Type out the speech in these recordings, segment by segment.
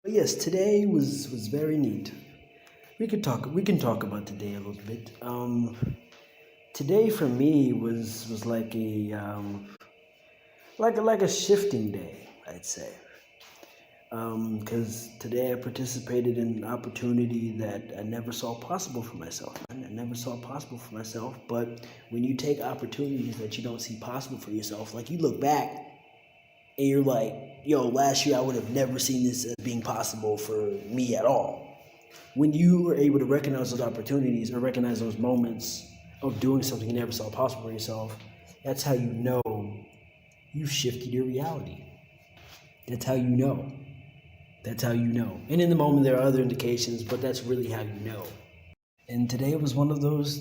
But yes, today was very neat. We can talk about today a little bit. Today for me was like a shifting day, I'd say. Because today I participated in an opportunity that I never saw possible for myself. I never saw possible for myself. But when you take opportunities that you don't see possible for yourself, like you look back and you're like, yo, last year I would have never seen this as being possible for me at all. When you are able to recognize those opportunities or recognize those moments of doing something you never saw possible for yourself, that's how you know you've shifted your reality. That's how you know. That's how you know. And in the moment, there are other indications, but that's really how you know. And today was one of those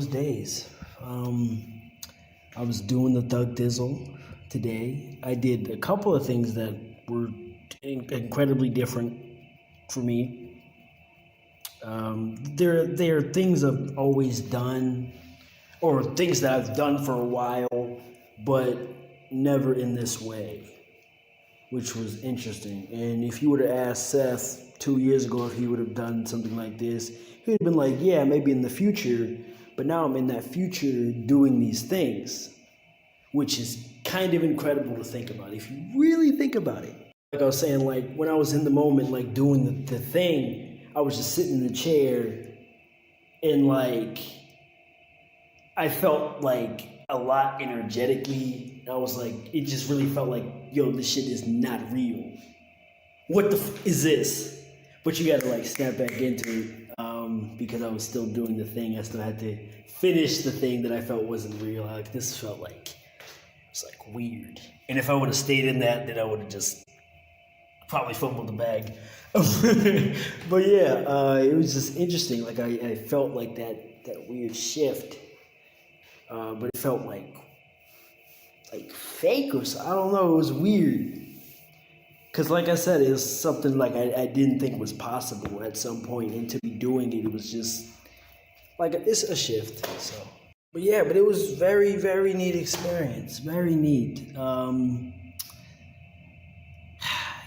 days. I was doing the Thug Dizzle today. I did a couple of things that were incredibly different for me. There are things I've always done, or things that I've done for a while, but never in this way, which was interesting. And if you were to ask Seth 2 years ago if he would have done something like this, he would have been like, yeah, maybe in the future, but now I'm in that future doing these things, which is kind of incredible to think about if you really think about it. Like I was saying, like when I was in the moment, like doing the thing, I was just sitting in the chair and like I felt like a lot energetically. I was like, it just really felt like, yo, this shit is not real. What the is this? But you gotta like snap back into it because I was still doing the thing. I still had to finish the thing that I felt wasn't real. Like this felt like it's like weird. And if I would have stayed in that, then I would have just probably fumbled the bag. But yeah, it was just interesting. Like I felt like that weird shift, but it felt like fake or so. I don't know. It was weird. Cause like I said, it was something like I didn't think was possible at some point, and to be doing it, it was just like it's a shift. So, but yeah, but it was very neat experience. Very neat.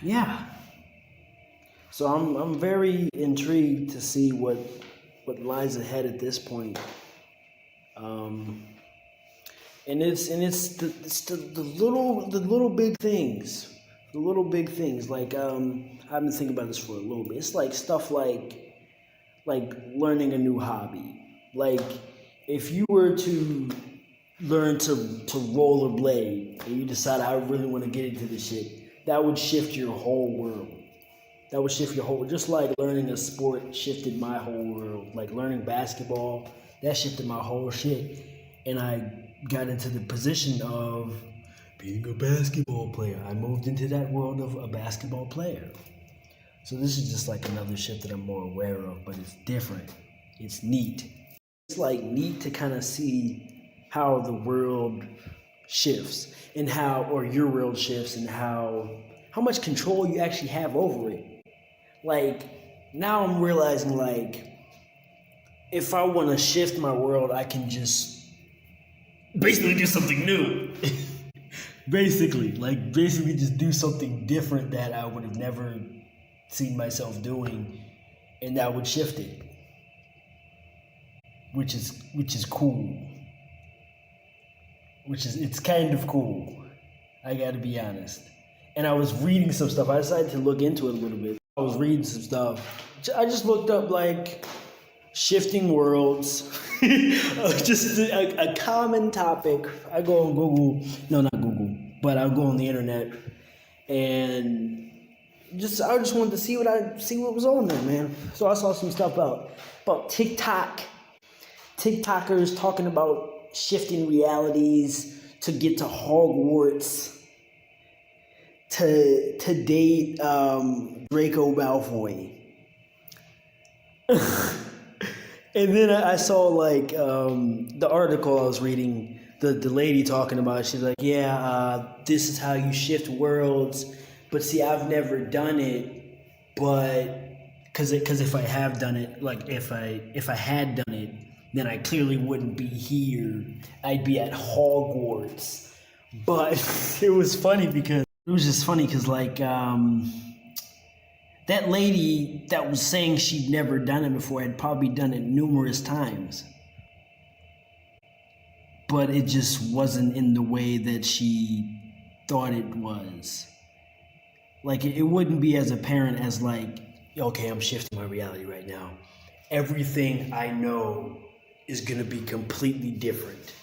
Yeah. So I'm very intrigued to see what lies ahead at this point. Um, and it's the little big things, the little big things. Like I've been thinking about this for a little bit. It's like stuff like learning a new hobby. Like if you were to learn to rollerblade and you decide I really want to get into this shit, that would shift your whole world. That would shift your whole, just like learning a sport shifted my whole world. Like learning basketball, that shifted my whole shit. And I got into the position of being a basketball player. I moved into that world of a basketball player. So this is just like another shift that I'm more aware of, but it's different. It's neat. It's like neat to kind of see how the world shifts and how, or your world shifts and how much control you actually have over it. Like now I'm realizing like if I want to shift my world, I can just basically do something new. basically just do something different that I would have never seen myself doing, and that would shift it, which is cool. It's kind of cool. I got to be honest. And I was reading some stuff. I decided to look into it a little bit. I was reading some stuff. I just looked up like shifting worlds, just a common topic. I go on Google, no, not Google, but I go on the internet, and I just wanted to see what was on there, man. So I saw some stuff about TikTokers talking about shifting realities to get to Hogwarts, to date Draco Malfoy. And then I saw like the article I was reading, the lady talking about it. She's like, yeah, this is how you shift worlds. But see, I've never done it, but because if I have done it, like if I had done it, then I clearly wouldn't be here. I'd be at Hogwarts. But it was just funny because like That lady that was saying she'd never done it before had probably done it numerous times. But it just wasn't in the way that she thought it was. Like, it wouldn't be as apparent as like, okay, I'm shifting my reality right now. Everything I know is gonna be completely different.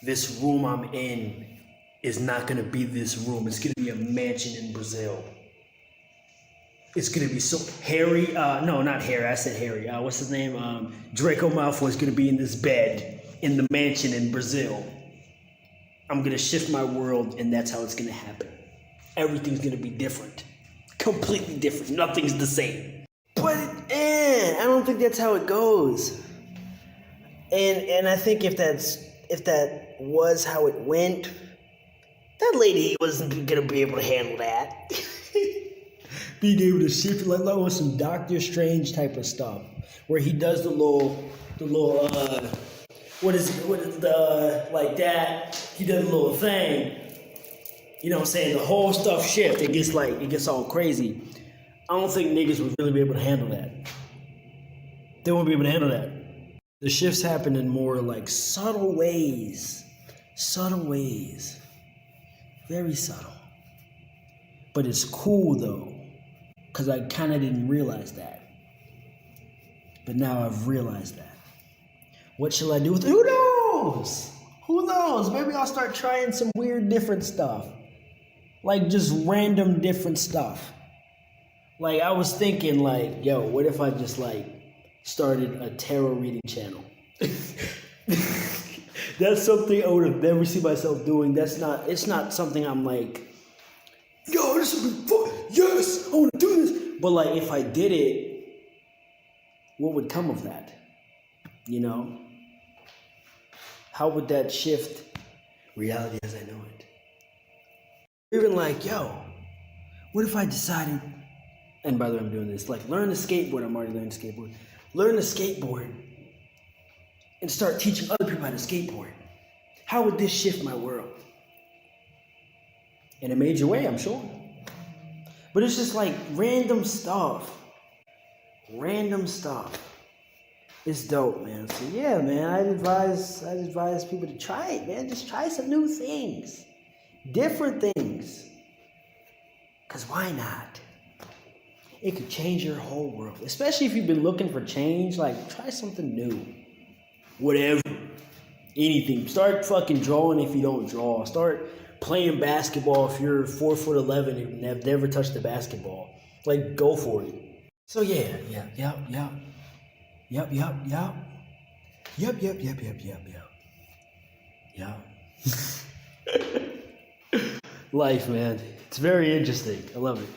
This room I'm in is not gonna be this room. It's gonna be a mansion in Brazil. It's gonna be so Harry. No, not Harry. I said Harry. What's his name? Draco Malfoy is gonna be in this bed in the mansion in Brazil. I'm gonna shift my world, and that's how it's gonna happen. Everything's gonna be different, completely different. Nothing's the same. But I don't think that's how it goes. And I think if that was how it went, that lady wasn't gonna be able to handle that. Being able to shift like with some Doctor Strange type of stuff, where he does the little what is the like that? He does a little thing. You know what I'm saying? The whole stuff shift. It gets all crazy. I don't think niggas would really be able to handle that. They won't be able to handle that. The shifts happen in more like subtle ways. Subtle ways. Very subtle. But it's cool though, because I kind of didn't realize that. But now I've realized that. What shall I do with it? Who knows? Who knows? Maybe I'll start trying some weird different stuff. Like just random different stuff. Like I was thinking like, yo, what if I just like started a tarot reading channel? That's something I would have never seen myself doing. It's not something I'm like, yo, this would be fun. Yes, I want to do this. But like if I did it, what would come of that? You know? How would that shift reality as I know it? Even like, yo, what if I decided, and by the way, I'm doing this, like learn to skateboard. I'm already learning to skateboard. Learn to skateboard and start teaching other people how to skateboard. How would this shift my world? In a major way, I'm sure. But it's just like random stuff. Random stuff. It's dope, man. So yeah, man, I'd advise people to try it, man. Just try some new things. Different things. Because why not? It could change your whole world. Especially if you've been looking for change. Like, try something new. Whatever. Anything. Start fucking drawing if you don't draw. Start playing basketball if you're 4'11" and have never touched the basketball. Like, go for it. So yeah. Life, man. It's very interesting. I love it.